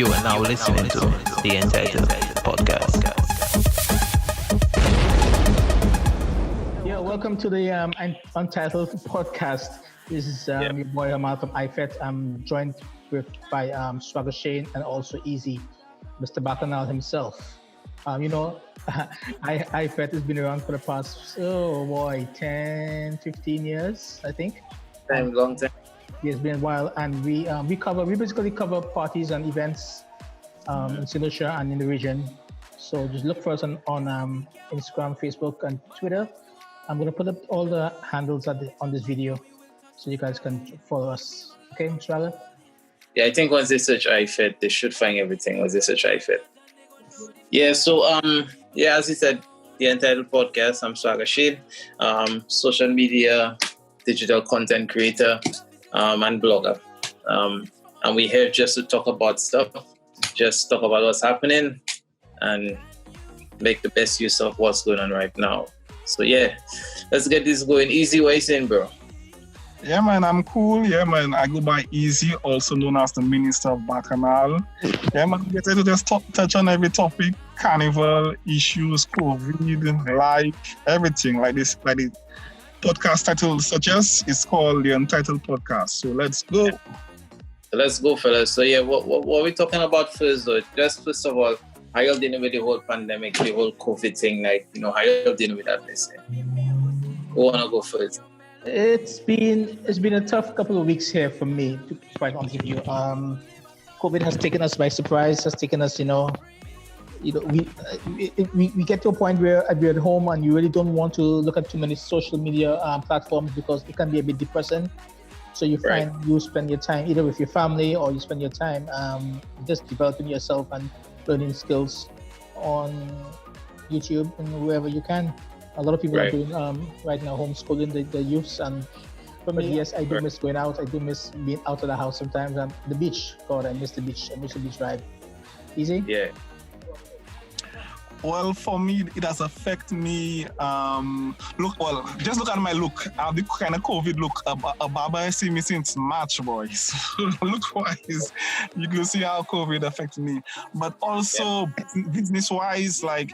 You are now listening to the Untitled Podcast. Yeah, welcome to the Untitled Podcast. This is your boy Amal from Ifete. I'm joined by Swagga Shane and also Easy, Mr. Bachannal himself. Ifete has been around for the past, 10, 15 years, I think. Long time. It's been a while, and we basically cover parties and events in St. Lucia and in the region. So just look for us on Instagram, Facebook, and Twitter. I'm gonna put up all the handles on this video, so you guys can follow us. Okay, Mr. Alan? Yeah, I think once they search Ifete, they should find everything once they search Ifete. Yeah, so as you said, the Untitled Podcast. I'm Swagga Shane, social media, digital content creator, and blogger. And we're here just to talk about stuff, just talk about what's happening, and make the best use of what's going on right now. So yeah, let's get this going. Easy, what you saying, bro? Yeah, man, I'm cool. Yeah, man, I go by Easy, also known as the Minister of Bachannal. Yeah, man, we get to just touch on every topic, carnival, issues, COVID, life, everything like this, like the podcast title suggests. It's called the Untitled Podcast. So let's go. Let's go, fellas. So yeah, what are we talking about first, though? Just first of all, how y'all dealing with the whole pandemic, the whole COVID thing? Like, how y'all dealing with that? Who wanna go first? It's been a tough couple of weeks here for me, to be quite honest with you. COVID has taken us by surprise. Has taken us, we get to a point where we're at home and you really don't want to look at too many social media platforms because it can be a bit depressing. So you find you spend your time either with your family or you spend your time just developing yourself and learning skills on YouTube and wherever you can. A lot of people are doing right now homeschooling the youths, and for me, yes, I do miss going out. I do miss being out of the house sometimes, and the beach. God, I miss the beach. I miss the beach vibe. Easy? Yeah. Well, for me, it has affected me. Just look at my look. I have the kind of COVID look. A barber has seen me since March, boys. Look-wise, you can see how COVID affected me. But also, business-wise, I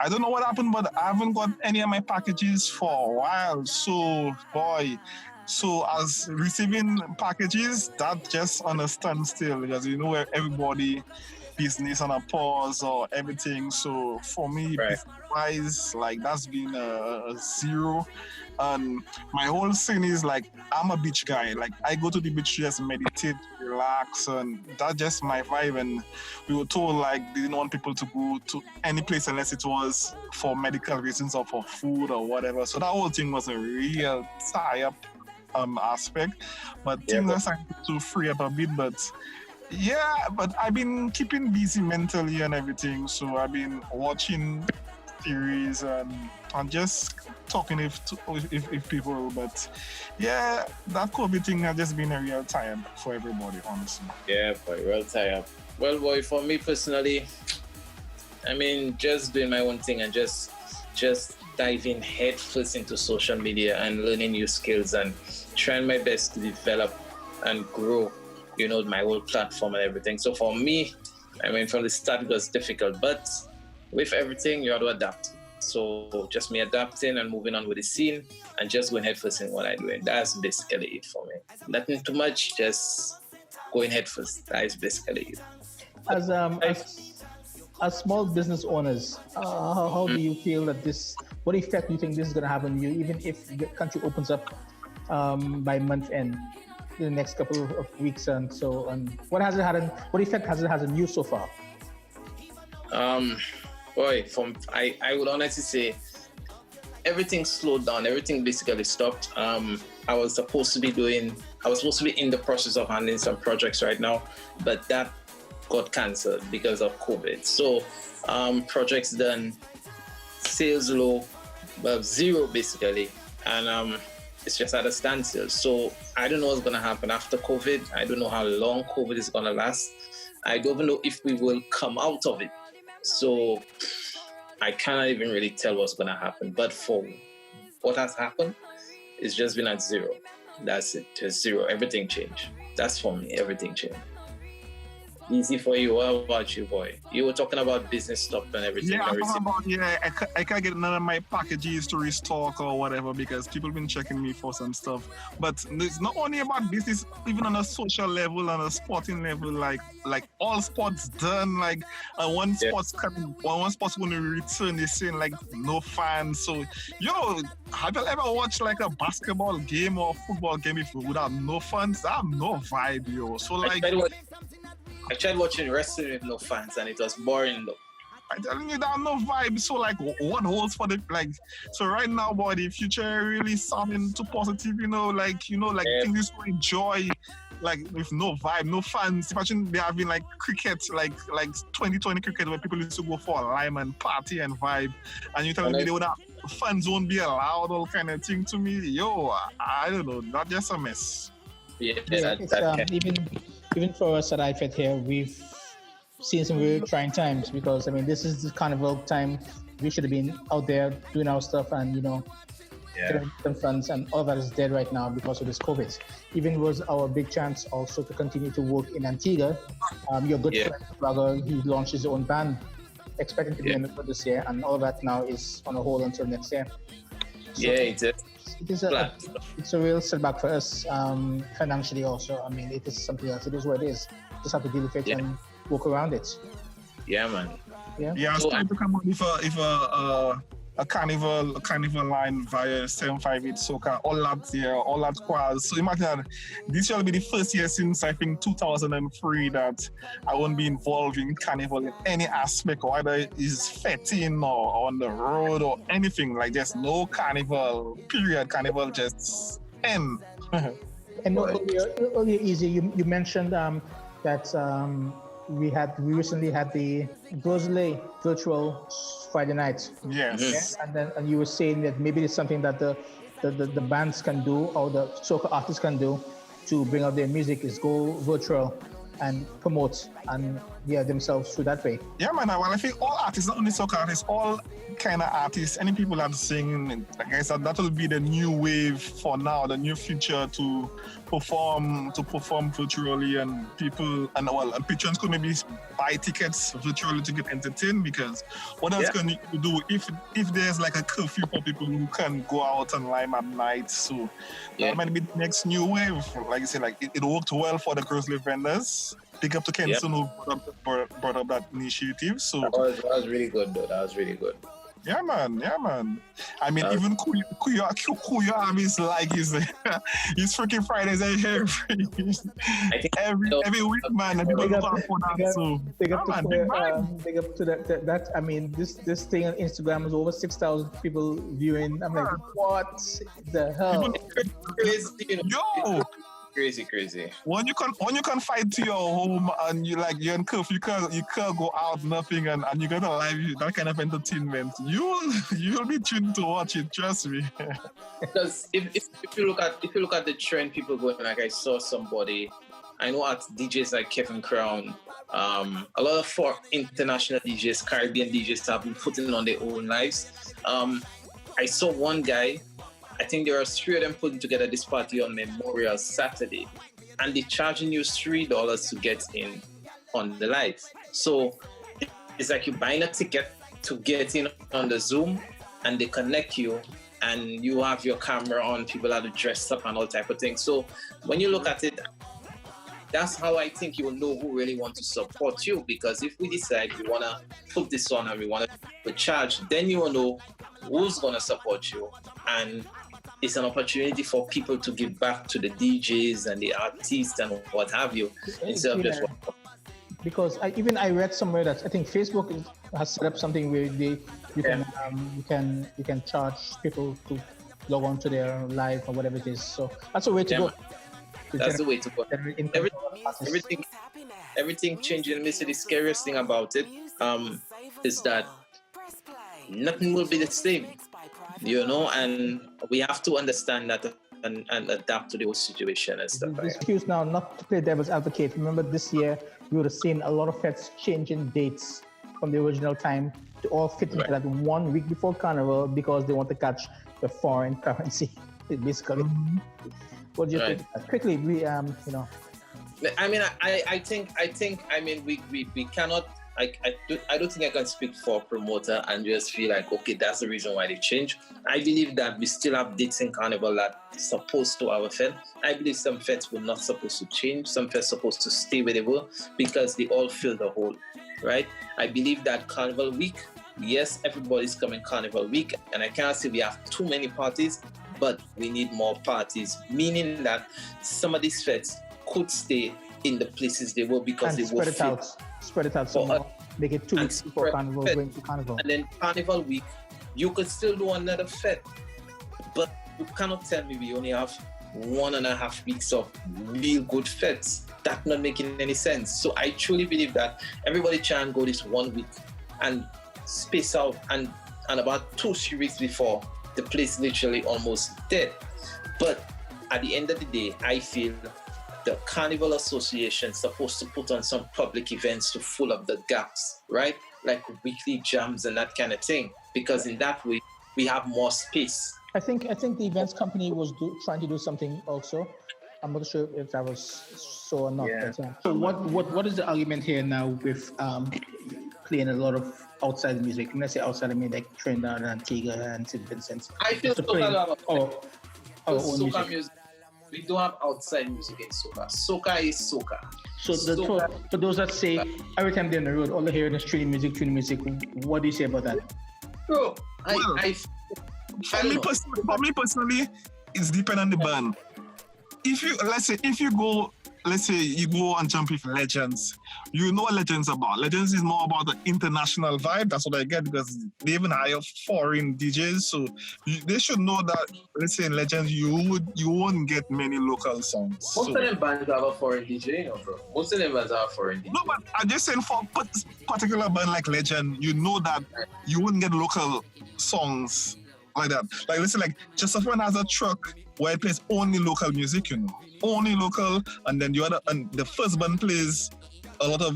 don't know what happened, but I haven't got any of my packages for a while. So as receiving packages, that just on a standstill because everybody business on a pause or everything. So for me, business-wise, that's been a zero. And my whole thing is I'm a beach guy. I go to the beach to just meditate, relax, and that's just my vibe. And we were told they didn't want people to go to any place unless it was for medical reasons or for food or whatever. So that whole thing was a real tie-up aspect. But things are starting to free up a bit. But I've been keeping busy mentally and everything. So I've been watching series and just talking if people, but that COVID thing has just been a real tie-up for everybody, honestly. Yeah, for a real tie-up. Well, boy, for me personally, just doing my own thing and just diving head first into social media and learning new skills and trying my best to develop and grow, my whole platform and everything. So for me, from the start it was difficult, but with everything, you have to adapt. So just me adapting and moving on with the scene and just going head first in what I'm doing. That's basically it for me. Nothing too much, just going head first. That is basically it. As small business owners, how do you feel that what effect do you think this is going to have on you, even if the country opens up by month end, in the next couple of weeks and so on? What effect has it had on you so far? I would honestly say everything slowed down. Everything basically stopped. I was supposed to be in the process of handling some projects right now, but that got cancelled because of COVID. So projects done, sales low, zero basically, and it's just at a standstill. So I don't know what's gonna happen after COVID. I don't know how long COVID is gonna last. I don't even know if we will come out of it. So I cannot even really tell what's going to happen. But for what has happened, it's just been at zero. That's it, just zero. Everything changed. That's for me, everything changed. Easy for you. What about you, boy? You were talking about business stuff and everything. Yeah, I'm talking about, I can't get none of my packages to restock or whatever because people been checking me for some stuff. But it's not only about business, even on a social level, on a sporting level, like all sports done, like one sports going to return, they're saying like no fans. So, yo, have you ever watched like a basketball game or football game without no fans? That have no vibe, yo. So like... I tried watching wrestling with no fans and it was boring though. I'm telling you, that no vibe. So like, what holds for the like? So right now, boy, the future really sounding too positive. Things to enjoy, like with no vibe, no fans. Imagine they having like cricket, like 2020 cricket where people used to go for a lime and party and vibe, and you telling me they would have fans won't be allowed, all kind of thing. To me, yo, I don't know, not just a mess. Even for us at Ifete here, we've seen some really trying times because, I mean, this is the carnival time. We should have been out there doing our stuff and, getting some funds, and all that is dead right now because of this COVID. Even was our big chance also to continue to work in Antigua. Your good friend, Swagga, he launched his own band, expecting to be in the this year, and all that now is on a hold until next year. So, it's a real setback for us financially also. I mean, it is something else. It is what it is. Just have to deal with it and walk around it. Yeah, man. Yeah, I was trying to come up with a carnival line via 758 Soca, all that choirs. So imagine that this will be the first year since I think 2003 that I won't be involved in carnival in any aspect, whether it is fetting or on the road or anything. Like there's no carnival, period. Carnival just end. And earlier, Easy, you mentioned that we recently had the Brosile virtual Friday night. Yes. Yeah? And you were saying that maybe it's something that the bands can do or the soca artists can do to bring out their music is go virtual and promote and themselves through that way. Yeah, man. Well, I think all artists, not only soca artists, all kind of artists, any people that sing, I guess that will be the new wave for now, the new future to perform virtually, and people and patrons could maybe buy tickets virtually to get entertained, because what else can you do if there's like a curfew for people who can go out and lime at night? So that might be the next new wave. Like you say, like it worked well for the grocery vendors. Big up to Kenson who brought up that initiative. So that was really good, though. That was really good. Yeah, man. I mean, even Kuya is like his freaking Fridays every week, man. And people go for that. So big up to that. I mean, this thing on Instagram is over 6,000 people viewing. I'm like, what the hell? Yo. Crazy. When you can fight to your home and you're in curfew, you can't go out, nothing, and you got a live that kind of entertainment, you'll be tuned to watch it. Trust me. Because if you look at the trend, people going, like I saw somebody, I know at DJs like Kevin Crown, a lot of international DJs, Caribbean DJs have been putting on their own lives. I saw one guy. I think there are 3 of them putting together this party on Memorial Saturday, and they're charging you $3 to get in on the live. So it's like you're buying a ticket to get in on the Zoom, and they connect you, and you have your camera on, people are dressed up and all type of things. So when you look at it, that's how I think you will know who really want to support you, because if we decide we want to put this on and we want to charge, then you will know who's going to support you, and it's an opportunity for people to give back to the DJs and the artists and what have you, instead of just one. Because I read somewhere that I think Facebook has set up something where you can charge people to log on to their live or whatever it is. So that's a way to go. That's the way to go. Everything changing. The scariest thing about it is that nothing will be the same, and we have to understand that and adapt to the whole situation and stuff like that. The excuse now, not to play devil's advocate, remember this year you would have seen a lot of feds changing dates from the original time to all fit into that 1 week before Carnival because they want to catch the foreign currency, basically. What do you think? Quickly, I mean, I mean, we cannot. I don't think I can speak for a promoter and just feel like, okay, that's the reason why they changed. I believe that we still have dates in Carnival that supposed to have a fete. I believe some fetes were not supposed to change. Some fetes supposed to stay where they were because they all fill the hole, right? I believe that Carnival Week, yes, everybody's coming Carnival Week, and I can't say we have too many parties, but we need more parties, meaning that some of these fetes could stay in the places they were because and they were spread it out some more. Make it 2 weeks before Carnival, going to Carnival. And then Carnival Week, you could still do another fete. But you cannot tell me we only have 1.5 weeks of real good fetes. That's not making any sense. So I truly believe that everybody try and go this 1 week and space out, and about 2-3 weeks before, the place literally almost dead. But at the end of the day, I feel the Carnival Association is supposed to put on some public events to fill up the gaps, right? Like weekly jams and that kind of thing. Because in that way, we have more space. I think the events company was trying to do something also. I'm not sure if that was so or not. Yeah. So what is the argument here now with playing a lot of outside music? When I say outside, I mean like Trinidad and Antigua and St. Vincent. I feel soca music. We don't have outside music in soca. Soca is soca. So for those that say every time they're on the road, all they hear is street music, what do you say about that? Bro, For me personally, it's depend on the band. If you go and jump with Legends, you know what Legends about. Legends is more about the international vibe. That's what I get, because they even hire foreign DJs. So they should know that, let's say in Legends, you won't get many local songs. Most of them bands have a foreign DJ, bro. Most of them bands have a foreign DJ. No, but I'm just saying for particular band like Legend, you know that you wouldn't get local songs like that. Like, let's say like Josephine has a truck where it plays only local music, only local, and then the first band plays a lot of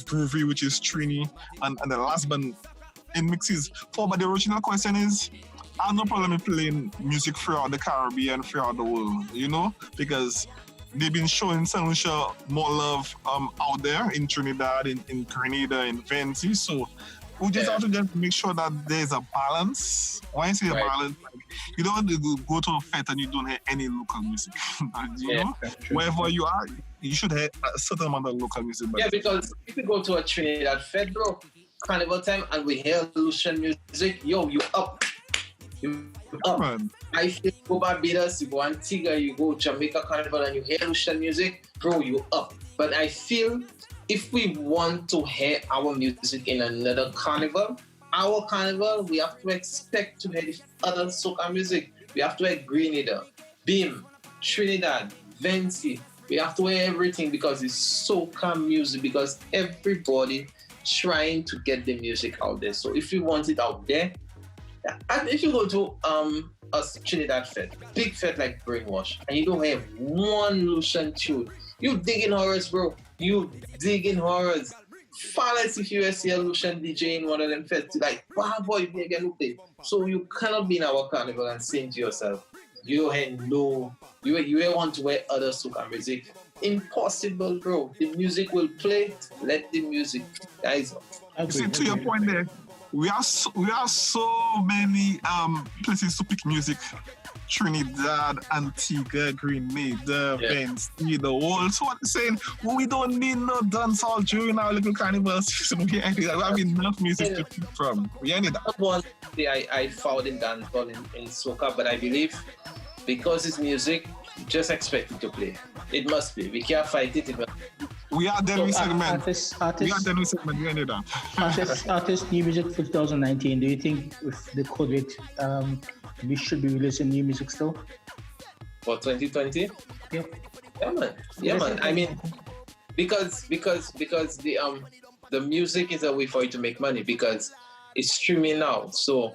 groovy, which is Trini, and the last band in mixes. But the original question is, I have no problem in playing music throughout the Caribbean, throughout the world, because they've been showing St. Lucia more love out there in Trinidad, in Grenada, in Venti. So we just have to just make sure that there's a balance. When I say a balance, you don't want to go to a fete and you don't hear any local music. Wherever you are, you should hear a certain amount of local music. Yeah, because if you go to a Trinidad fete, bro, Carnival time, and we hear Lucian music, yo, you up. You up. Man. I feel go Barbados, you go Antigua, you go Jamaica Carnival, and you hear Lucian music, bro, you up. But I feel if we want to hear our music in another carnival, we have to expect to hear the other soca music. We have to hear Grenada, Beam, Trinidad, Venti. We have to hear everything because it's soca music, because everybody trying to get the music out there. So if you want it out there, and if you go to a Trinidad fete, big fete like Brainwash, and you don't have one Lucian tune, you digging horrors, bro. You digging horrors. Far less if you see a Lucian DJ in one of them fests, like, wow, boy, you can look it. So you cannot be in our carnival and saying to yourself, you want to wear other soca music. Impossible, bro. The music will play. Let the music, guys. See, to your point there, we are so many places to pick music. Trinidad, Antigua, Grenada, Venti, the whole. So what I'm saying, we don't need no dancehall during our little carnival season. We have enough music to pick from. We need that. One day I found in dancehall in soca, but I believe because it's music, just expect it to play. It must be. We can't fight it. We are done with segment. Artists. We are done with segment. We need that. Artists, new music for 2019. Do you think with the COVID, we should be releasing new music still? For 2020? Yeah. Yeah, man. I mean, because the music is a way for you to make money because it's streaming now. So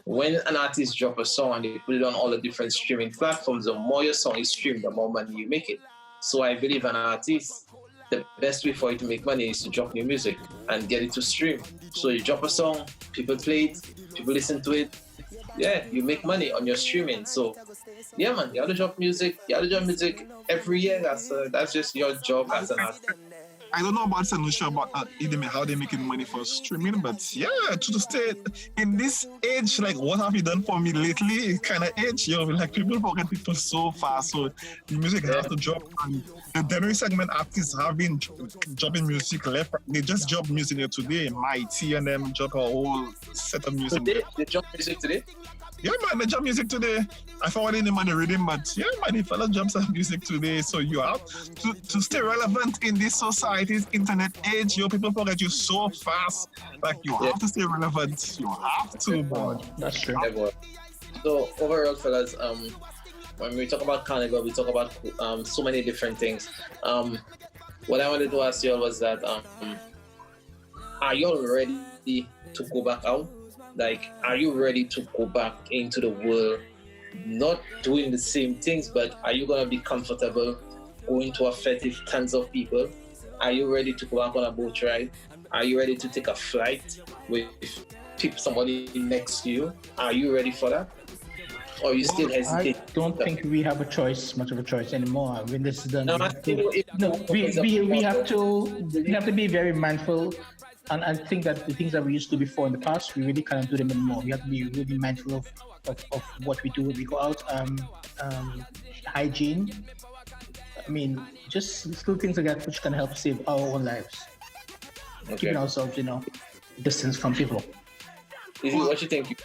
when an artist drop a song and they put it on all the different streaming platforms, the more your song is streamed, the more money you make it. So I believe an artist, the best way for you to make money is to drop new music and get it to stream. So you drop a song, people play it, people listen to it. Yeah, you make money on your streaming. So Yeah, man, you have to drop music. You have to drop music every year. That's just your job as an artist. I don't know about Sanusha, about how they're making money for streaming, but yeah, to stay in this age, like what have you done for me lately? Kind of age, like people forget people so fast, so the music has to drop. And the January segment artists have been dropping music left. They just dropped music today. Mighty and them drop a whole set of music. They dropped music today? Yeah, man, they drop music today. I forwarded him on the rhythm, but yeah, man, the fella drops some music today. So you have to stay relevant in this society's internet age. People forget you so fast. Like you have to stay relevant. You have to, boy. That's true. Yeah, boy. So overall, fellas, when we talk about Carnival, we talk about so many different things. What I wanted to ask you all was that, are you all ready to go back out? Like, are you ready to go back into the world, not doing the same things, but are you going to be comfortable going to Ifete with tons of people? Are you ready to go back on a boat ride? Are you ready to take a flight with somebody next to you? Are you ready for that? Or you still hesitate? I don't think we have much of a choice anymore. When this is done, we have to be very mindful. And I think that the things that we used to do before in the past, we really can't do them anymore. We have to be really mindful of what we do when we go out. Hygiene. I mean, just little things like that which can help save our own lives. Okay. Keeping ourselves, distance from people. Is it what you think?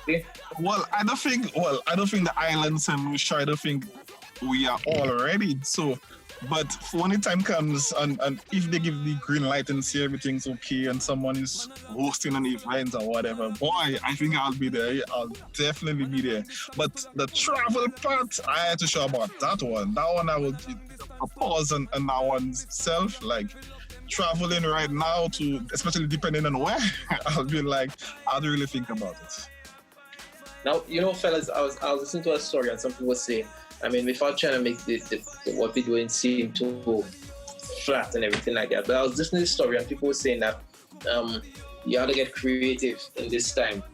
Well, I don't think the islands and I don't think we are all ready. So, but when the time comes and if they give the green light and say everything's okay and someone is hosting an event or whatever, boy, I think I'll be there. I'll definitely be there. But the travel part, I had to show about that one. That one I would pause on that oneself, like traveling right now to, especially depending on where, I'll be like, I'll really think about it. Now, fellas, I was listening to a story and some people say, I mean, without trying to make the what we're doing seem too flat and everything like that, but I was listening to this story and people were saying that you have to get creative in this time.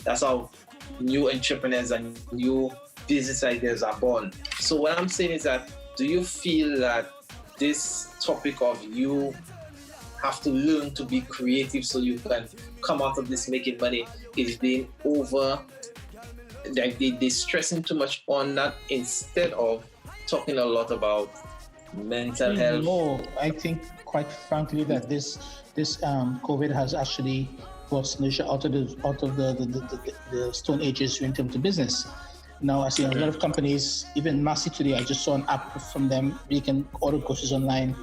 That's how new entrepreneurs and new business ideas are born. So what I'm saying is that, do you feel that this topic of you have to learn to be creative so you can come out of this making money is being over? Like they're stressing too much on that instead of talking a lot about mental health. No, I think quite frankly that this COVID has actually brought Sanusha out of the Stone Ages in terms of business. Now I see a lot of companies, even Massey today, I just saw an app from them. You can order courses online.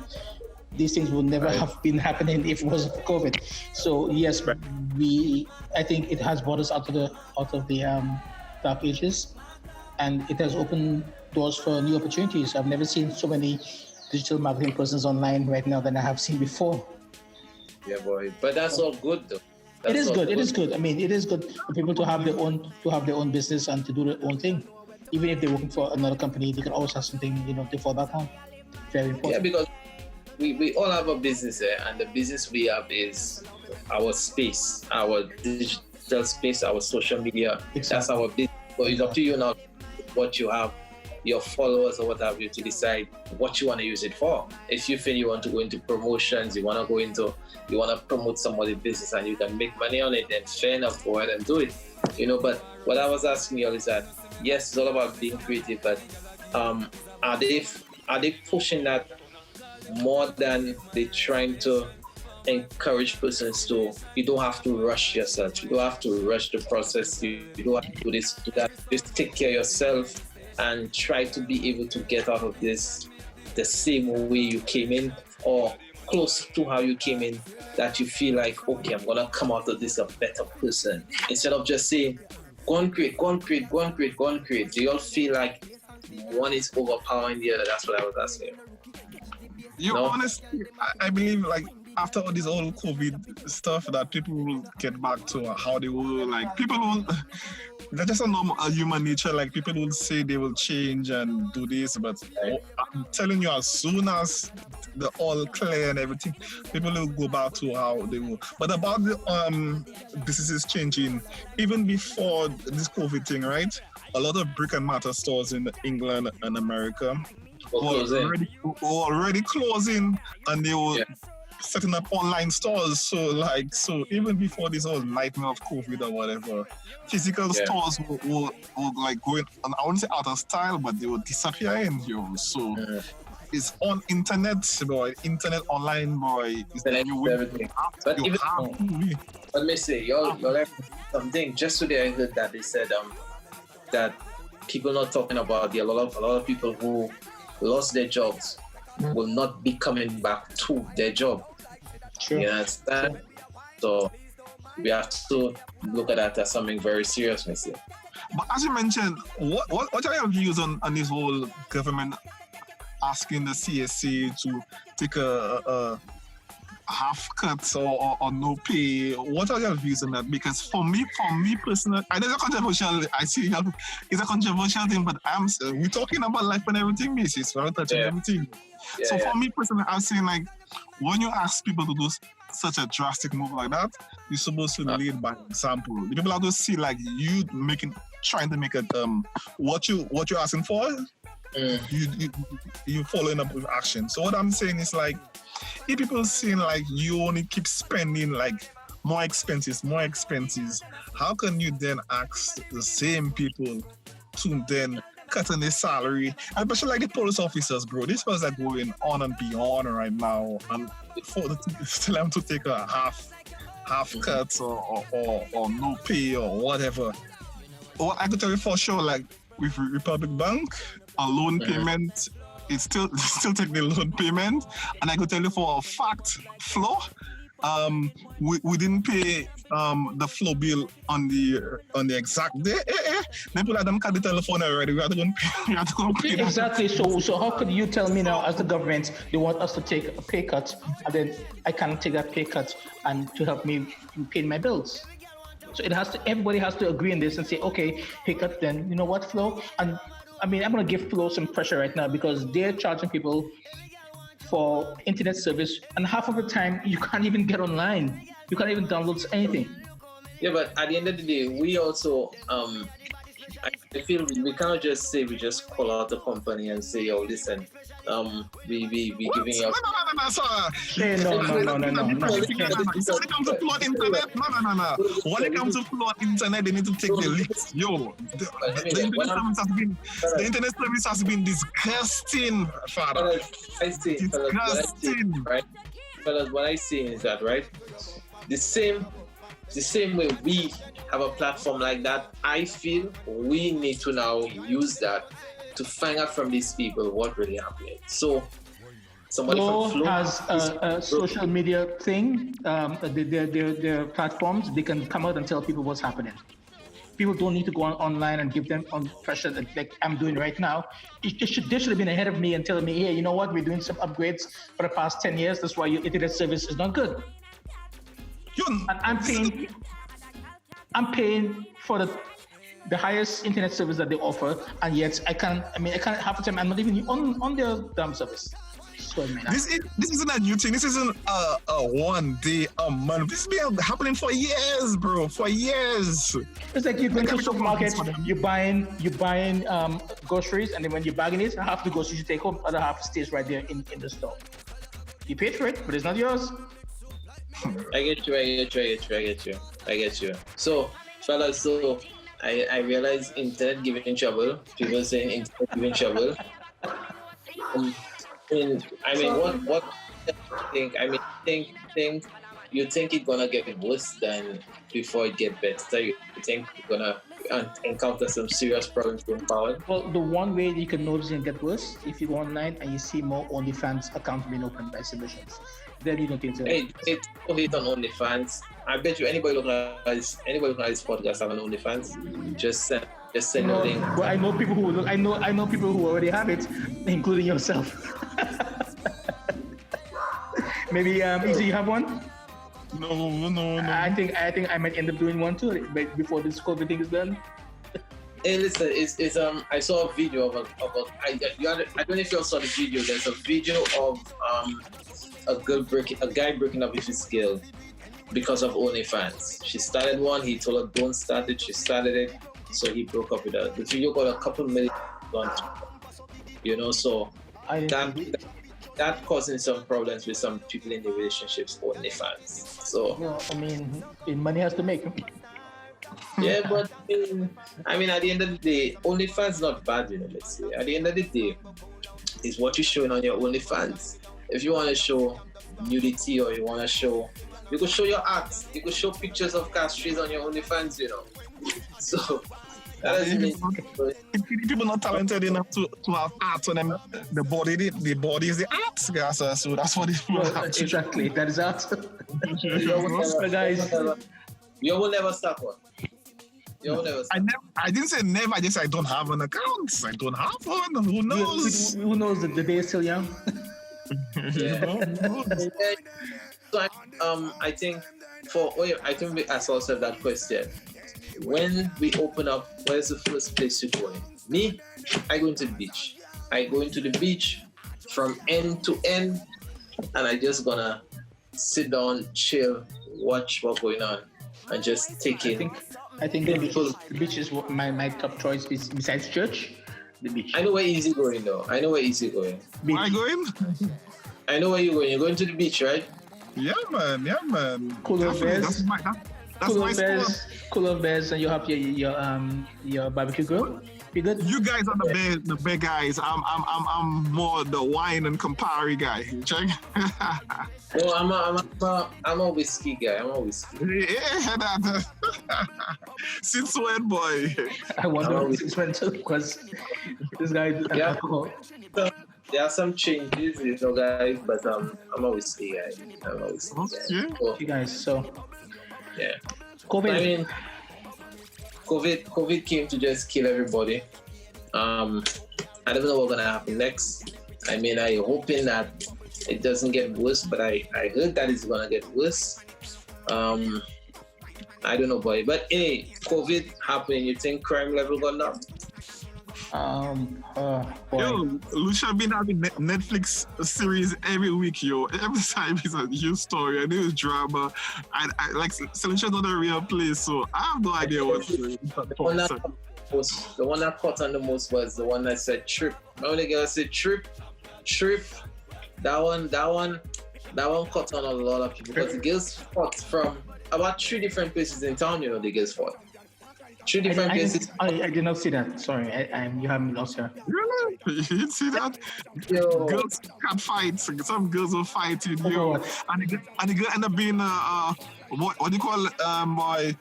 These things would never have been happening if it wasn't for COVID. So yes, I think it has brought us out of the dark ages, and it has opened doors for new opportunities. I've never seen so many digital marketing persons online right now than I have seen before. Yeah, boy. But that's all good, though. It is good. I mean, it is good for people to have their own business and to do their own thing. Even if they're working for another company, they can always have something, to fall back on. Very important. Yeah, because we all have a business there, and the business we have is our space, our digital space, our social media. Exactly. That's our business. So it's up to you now what you have, your followers or what have you, to decide what you want to use it for. If you feel you want to go into promotions, you want to promote somebody's business and you can make money on it, then fair enough, go ahead and do it. But what I was asking you all is that, yes, it's all about being creative, but are they pushing that more than they trying to encourage persons to? You don't have to rush yourself. You don't have to rush the process. You don't have to do this, do that. Just take care of yourself and try to be able to get out of this the same way you came in or close to how you came in, that you feel like, okay, I'm going to come out of this a better person. Instead of just saying, go and create. Do you all feel like one is overpowering the other? That's what I was asking. Honestly, I believe like after all this whole COVID stuff, that people will get back to how they were. Like people will, that's just a normal human nature. Like people will say they will change and do this, but I'm telling you, as soon as the all clear and everything, people will go back to how they were. But about the businesses changing, even before this COVID thing, right? A lot of brick and mortar stores in England and America were already closing, and they were setting up online stores. So even before this whole nightmare of COVID or whatever, physical stores were like going, I wouldn't say out of style, but they were disappearing, yo. So it's on internet, boy. Internet online, boy. It's the new way. But even let me say, y'all have something. Just today I heard that they said that people not talking about a lot of people who lost their jobs will not be coming back to their job. Sure. You understand? So we have to look at that as something very serious, Missy. But as you mentioned, what are your views on this whole government asking the CSA to take a half cuts or no pay? What are your views on that? Because for me personally, I know it's a controversial. I see it's a controversial thing, but we're talking about life and everything, Mrs. We're touching everything. So for me personally, I'm saying like when you ask people to do such a drastic move like that, you're supposed to lead by example. The people have to see like you trying to make it what you're asking for. You following up with action. So what I'm saying is like, if people seeing like you only keep spending like more expenses, how can you then ask the same people to then cut in their salary? And especially like the police officers, bro. These guys are going on and beyond right now, and for them to take a half cuts or no pay or whatever. What I could tell you for sure, like with Republic Bank, a loan payment, it's still take the loan payment, and I could tell you for a fact, Flo, we didn't pay the flow bill on the exact day. Then people them cut the telephone already. We have to go pay. Exactly. So how could you tell me now, as the government, they want us to take a pay cut, and then I can't take that pay cut and to help me pay my bills? So everybody has to agree on this and say, okay, pay cut. Then you know what, Flo? And I mean, I'm gonna give Flo some pressure right now because they're charging people for internet service, and half of the time you can't even get online. You can't even download anything. Yeah, but at the end of the day, we also I feel we cannot just say we just call out the company and say, "Yo, listen, we giving you." No. When it comes to flood internet, no. When it comes to flood internet, they need to take the leaks. Yo, the internet service has been disgusting, father. Disgusting, right? Fellas, what I see is that, right? The same way we have a platform like that, I feel we need to now use that to find out from these people what really happened. So somebody Flow from Flow has a social media thing, their platforms, they can come out and tell people what's happening. People don't need to go online and give them on pressure like I'm doing right now. They should have been ahead of me and telling me, hey, you know what, we're doing some upgrades for the past 10 years. That's why your internet service is not good. And I'm paying for the highest internet service that they offer, and yet I can't half the time I'm not even on their damn service. So, man, this isn't a new thing. This isn't a 1 day, a month. This has been happening for years, bro. For years. It's like you go to the supermarket, you're buying groceries, and then when you're bagging it, half the groceries you take home, other half stays right there in the store. You paid for it, but it's not yours. I get you. So, fellas, I realize internet giving trouble. People saying internet giving trouble. What think? Think you think it's gonna get worse than before it get better? You think you're gonna encounter some serious problems going forward? Well, the one way you can notice it get worse if you go online and you see more OnlyFans accounts being opened by submissions. Then you don't think so. Hey, don't hate on OnlyFans. I bet you anybody looking at this podcast have an OnlyFans. Just send a link. Well, I know people who I know people who already have it, including yourself. Maybe Easy, you have one? No. I think I might end up doing one too, but before this COVID thing is done. Hey, listen, it's I saw a video of I don't know if you all saw the video. There's a video of a guy breaking up with his girl because of OnlyFans. She started one, he told her don't start it, she started it, so he broke up with her. The video got a couple million on, so that causing some problems with some people in the relationships for OnlyFans. So I mean, money has to make. Yeah, but I mean, at the end of the day, OnlyFans not bad, let's say. At the end of the day, it's what you're showing on your OnlyFans. If you want to show nudity or you could show your art. You could show pictures of castries on your OnlyFans, So that doesn't mean people not talented enough to have art on them. The body is the art, guys. So that's what it is. Exactly, that is art. Guys, you will never stop one. I didn't say never. I just said I don't have an account. I don't have one. Who knows? Who knows? The day is still young. So I think we ask ourselves that question. When we open up, where's the first place you're going? Me, I go into the beach. I go into the beach from end to end, and I just gonna sit down, chill, watch what's going on, and just take it. I think the beach is my top choice besides church. The beach. I know where easy going though. Where are you going? I know where you're going. You're going to the beach, right? Yeah, man. Cooler bears. That's my sport. Cooler bears, and you have your barbecue grill. Be good. You guys are the big guys. I'm more the wine and Campari guy. Check. I'm a whiskey guy. Yeah, that. Since when, boy? I wonder since when too, because this guy. Yeah. There are some changes, guys, but I'm a whiskey guy. You guys, so yeah. COVID. I mean, COVID came to just kill everybody. I don't know what's gonna happen next. I mean, I'm hoping that it doesn't get worse, but I heard that it's gonna get worse. I don't know, boy. But hey, COVID happening, you think crime level gone down? Yo, Lucia been having Netflix series every week, yo. Every time it's a new story, a new drama. I like Lucia's not a real place, so I have no idea what's going on. The one that caught on the most was the one that said trip. Remember the girl said trip. That one caught on a lot of people because the girls fought from about 3 different places in town. The girls fought. 3 different places. I did not see that. Sorry, you have me lost here. Really? You didn't see that? Yo. Girls can't fight. Some girls will fight you, yo. And the girl end up being what do you call it?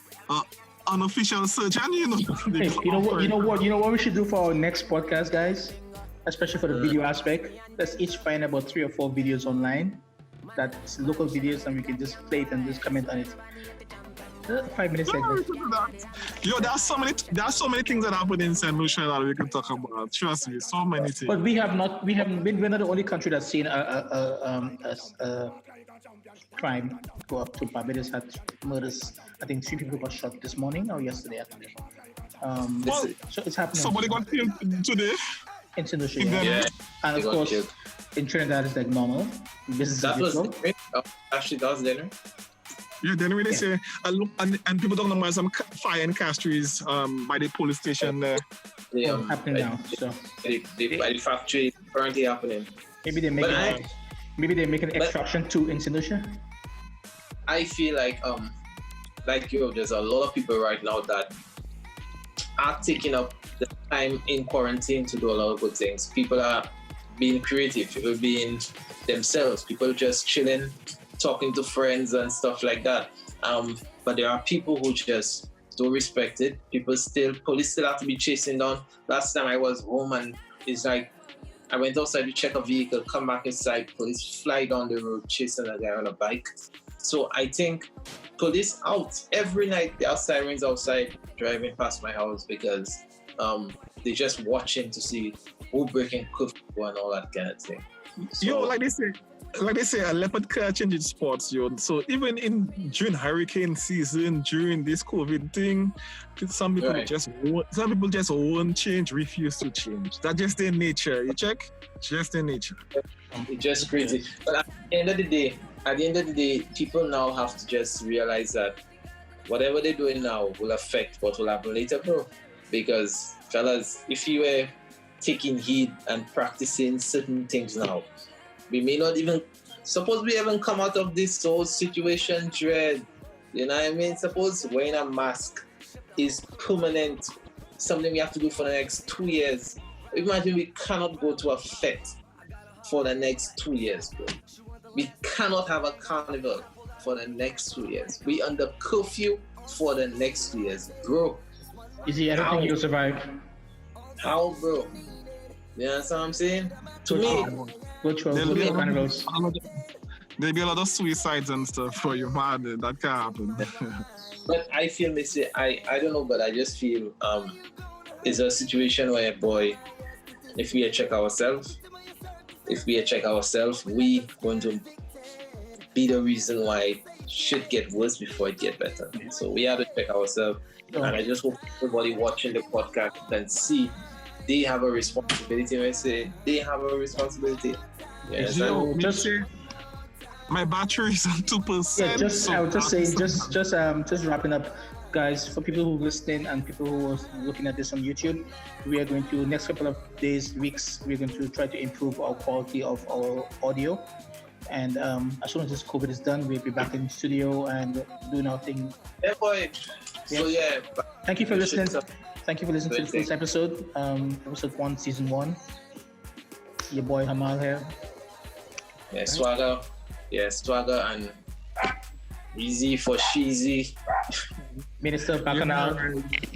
Unofficial search, and you know what we should do for our next podcast, guys, especially for the video aspect. Let's each find about 3 or 4 videos online that's local videos, and we can just play it and just comment on it. 5 minutes later. Yo, there are so many things that happen in St. Lucia that we can talk about. Trust me, so many things. But we're not the only country that's seen a crime go up to Barbados. Had murders. I think 3 people got shot this morning or yesterday afternoon. So it's happening. Somebody got killed today. In St. Lucia, yeah. And of course, in Trinidad it's like normal. That was dinner. Yeah, then when they say, and people don't know about some fire and castries by the police station there. Happening now. So by the factory currently happening. Maybe they're making extraction too in St. Lucia. I feel like there's a lot of people right now that are taking up the time in quarantine to do a lot of good things. People are being creative, people being themselves, people just chilling, talking to friends and stuff like that. But there are people who just don't respect it. Police still have to be chasing down. Last time I was home and it's like, I went outside to check a vehicle, come back inside, police fly down the road chasing a guy on a bike. So I think police out every night. There are sirens outside driving past my house because they're just watching to see who breaking curfew and all that kind of thing. So, Yo, like they say, a leopard can't change its spots, yo. So even during hurricane season, during this COVID thing, some people just won't change, refuse to change. That's just their nature. You check? Just their nature. It's just crazy. But at the end of the day, people now have to just realize that whatever they're doing now will affect what will happen later, bro. Because fellas, if you were taking heed and practicing certain things now, we may not even, suppose we haven't come out of this whole situation dread, you know what I mean? Suppose wearing a mask is permanent, something we have to do for the next 2 years. Imagine we cannot go to a fete for the next 2 years, bro. We cannot have a carnival for the next 2 years. We under curfew for the next 2 years, bro. Easy, I don't think you'll survive. How, bro? You understand what I'm saying? To me, there'll be a lot of suicides and stuff for you, man. That can't happen. But I feel, I don't know, but I just feel it's a situation where, boy, if we check ourselves, we going to be the reason why shit get worse before it get better. So we have to check ourselves. And I just hope everybody watching the podcast can see they have a responsibility. When I say they have a responsibility. Yes, just my battery is on 2%. Yeah, I would just say, just wrapping up, guys. For people who listen and people who are looking at this on YouTube, we are going to next couple of days, weeks, we're going to try to improve our quality of our audio. And as soon as this COVID is done, we'll be back in the studio and doing our thing. Yeah, boy. So thank you for listening. Thank you for listening to the first episode, episode 1, season 1. Your boy Hamal here. Yeah, Swagga. Yeah, Swagga and Easy for Sheezy. Minister Bachannal.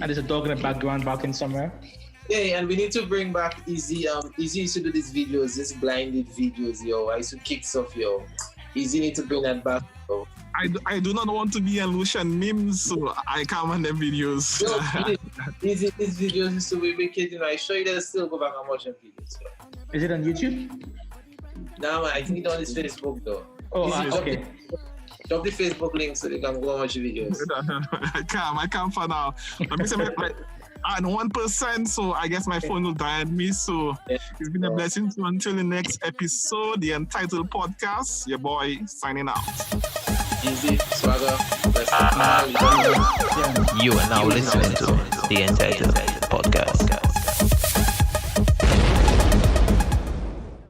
And there's a dog in the background barking somewhere. Yeah, and we need to bring back Easy. Easy used to do these videos, these blinded videos, yo. I used to kick stuff, yo. Easy need to bring that back, yo. I do not want to be a Lucian memes, so I can't run them videos. Yo, these videos used to be wicked, you know. I show you that still go back and watch them videos, yo. Is it on YouTube? Nah, man, I think it's on his Facebook, though. Oh, okay. Drop the Facebook link so they can go and watch the videos. I can't for now. Let me say I'm 1%, so I guess my phone will die on me. So it's been a blessing. So until the next episode, the Untitled Podcast, your boy signing out. Easy, Swagga. You are now listening to the Untitled Podcast.